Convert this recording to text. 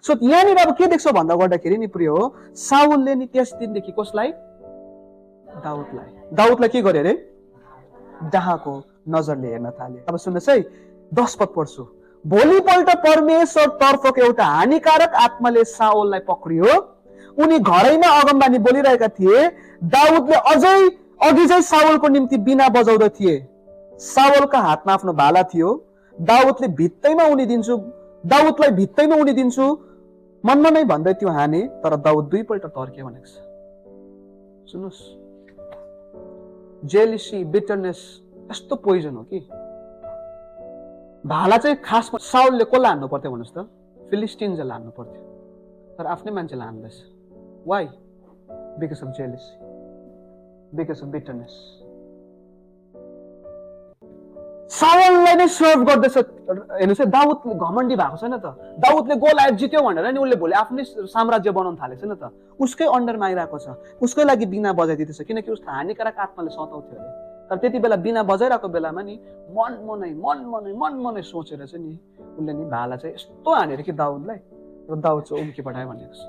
So यहाँनिर अब के देख्छौ भन्दा गर्दाखेरि नि प्रिय हो, साउलले नि त्यस दिनदेखि कसलाई? दाउदलाई के गर्यो अरे? डाहाको नजरले हेर्न थाले। अब सुन्नुहोस् है, 10 पद पढ्छु। भोलिपल्ट परमेश्वर तर्फको एउटा हानिकारक आत्माले साउललाई पक्रियो। उनी घरैमा अगमबानी बोलिरहेका थिए। दाउदले अघि चाहिँ साउलको निम्ति बिना बजाउँदै थिए। साउलका हातमा आफ्नो भाला थियो। दाउदलाई भित्तैमा उनी दिन्छु मनमा नै भन्दै त्यो हाने, तर दाउद 2 पल्ट तर्के भनेको छ। सुन्नुहोस्, जेलिसी, बिटरनेस यस्तो पोइजन हो कि भाला चाहिँ खासमा साउलले कसलाई हान्नु पर्थ्यो भन्नुहोस् त? फिलिस्टिन्सलाई हान्नु पर्थ्यो, तर आफ्नै मान्छेलाई हान्दैछ। Why? Because of jealousy, because of bitterness. साउललाई नै सर्भ गर्दैछ। हेर्नुहोस् है, दाउद घमण्डी भएको छैन त। दाउदले गोलायत जित्यो भनेर नि उसले भोलि आफ्नै साम्राज्य बनाउन थालेको छैन त। उसकै अन्डरमा आइरहेको छ, उसकै लागि बिना बजाइदिँदैछ, किनकि उसलाई हानिकारक आत्माले सताउँथ्यो अरे। तर त्यति बेला बिना बजाइरहेको बेलामा नि मनमा नै सोचेर चाहिँ नि उसले नि भाला चाहिँ यस्तो हानेर कि दाउदलाई, र दाउद चाहिँ उम्की पठायो भनेको छ।